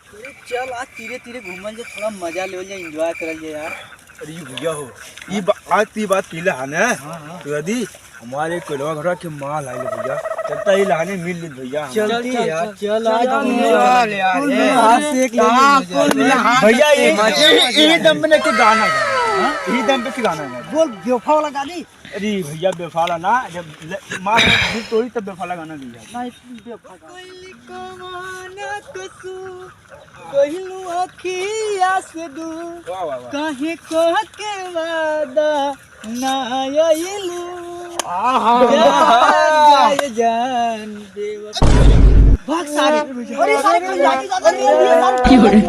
चल आज धीरे धीरे घूमल जाए, थोड़ा मजा ले जाए, एंजॉय करल जाए यार। अरे भैया हो ये आज ती बात पीले हाने तो यदि हमारे कोलवा घर के माल आइले भैया चलता ही लाने मिल ले भैया। चलते यार, चल आज भैया ये दम पे के गाना यही दम पे गाना है बोल बेवफा वाला गाली। अरे भैया बेफाला ना जब मार तोड़ी तब बेफाला गाना भैया नहीं बेवफा कोई कमाना कसू कहलू अखिया से दू वाह वाह काहे कह के वादा ना आइलू जान बेवफा भाग सारे। अरे सारे पंजाबी दादा की हो रही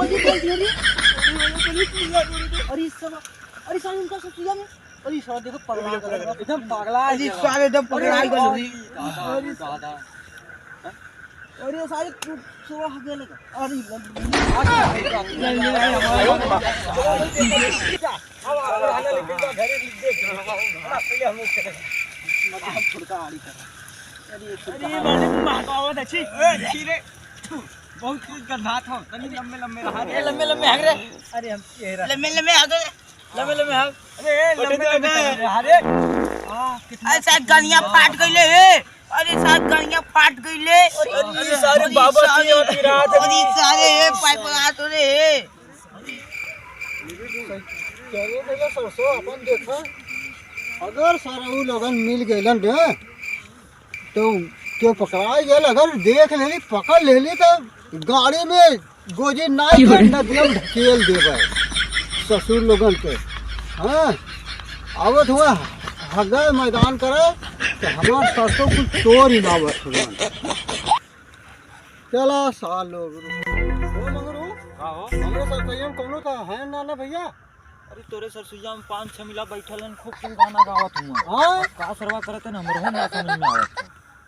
अरे सब अरे सारे उनका सब किया में अरे सारे देखो पगला एकदम पगला है, अरे सारे एकदम पगला गल रही अरे दादा अरे सारे सुबह हो गया लगा अरे हम फुड़का आड़ी कर अरे माने महकावत अच्छी रे बहुत गंधा था तनी लंबे लंबे रहा रे लंबे लंबे हग रे अरे हम लंबे लंबे हग लंबे लंबे हग अरे लंबे लंबे अरे अरे साथ गालियां फाट गईले हे अरे साथ गालियां फाट गईले अरे सारे बाबा की और रात अरे सारे हे पाइप हाथ रे हे चलो देखो सरसों अपन देखा अगर सारा वो लोगन मिल गइलन रे तो क्यों पकड़ा गेल, अगर देख लेली पकड़ लेली तो गाड़ी में गोजी नाई कर नदिया में ढकेल देबे ससुर लोगन के। हाँ आवत हुआ हगा मैदान करे तो हमार सरसों कुछ तोड़ ही ना आवत हुआ। चला साल लोग ओ मगरू हां हो हमरे सरसों में कोनो था है ना भैया। अरे तोरे सरसुइया में 5-6 मिला बैठल हन खूब खूब गाना गावत हुआ हाँ का सरवा करत है हमरो ना समझ में आवत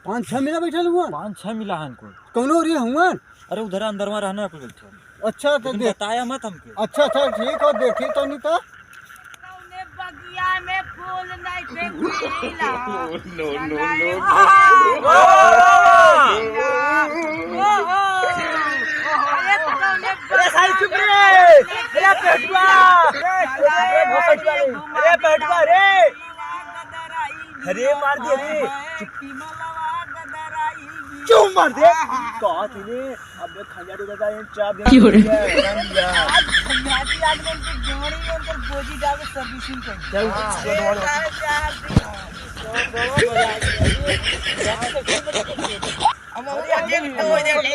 5-6 मिला बैठल हुआ 5-6 मिला हन को कोनो रे हुआ। अरे उधर अंदर में रहना को बैठल अच्छा तो देख बताया मत हमके अच्छा अच्छा ठीक है देखी तो नहीं तो ने बगिया में फूल नहीं फेंकीला नो अरे सारी चुप रे अरे पेटवा अरे पेटवा रे अरे मार दे रे चुप मार दे कहा थी अब खंजाड़ी दादा ये चाप दे आज खंजाटी आदमी के जोड़ी अंदर गोजी जाके सर्विसिंग कर हम आगे तो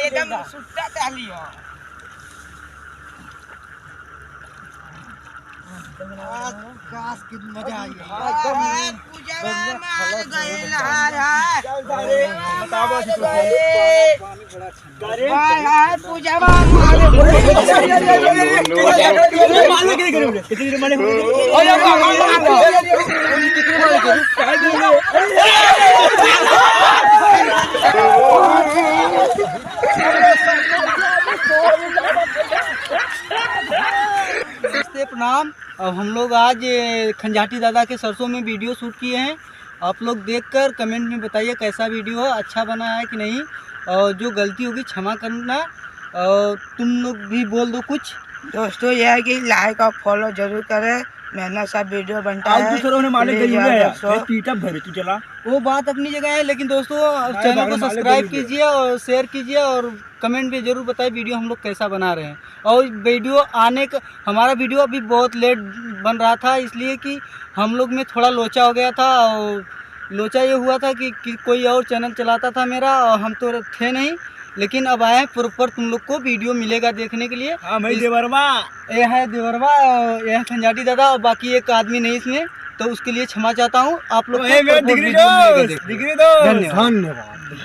एकदम सुट्टा चाली हो काश की मजा आई पूजा मार गए लहारा बतावा अरे हाय पूजा मार कितनी माने प्रणाम। अब हम लोग आज खंजाटी दादा के सरसों में वीडियो शूट किए हैं। आप लोग देखकर कमेंट में बताइए कैसा वीडियो है, अच्छा बना है कि नहीं, और जो गलती होगी क्षमा करना। और तुम लोग भी बोल दो कुछ। दोस्तों यह है कि लाइक और फॉलो जरूर करें, मेहनत सा वीडियो बनता आज है। दूसरों ने मालिक गई है यार पीटा भरे तू चला वो बात अपनी जगह है, लेकिन दोस्तों चैनल को सब्सक्राइब कीजिए और शेयर कीजिए और कमेंट में ज़रूर बताइए वीडियो हम लोग कैसा बना रहे हैं। और वीडियो हमारा वीडियो अभी बहुत लेट बन रहा था, इसलिए कि हम लोग में थोड़ा लोचा हो गया था। और लोचा ये हुआ था कि कोई और चैनल चलाता था मेरा और हम तो थे नहीं, लेकिन अब आए हैं प्रॉपर तुम लोग को वीडियो मिलेगा देखने के लिए। हाँ मैं देवरवा ये है देवरवा, ये है खंजाटी दादा और बाकी एक आदमी नहीं इसमें, तो उसके लिए क्षमा चाहता हूँ। आप लोग डिग्री दो धन्यवाद।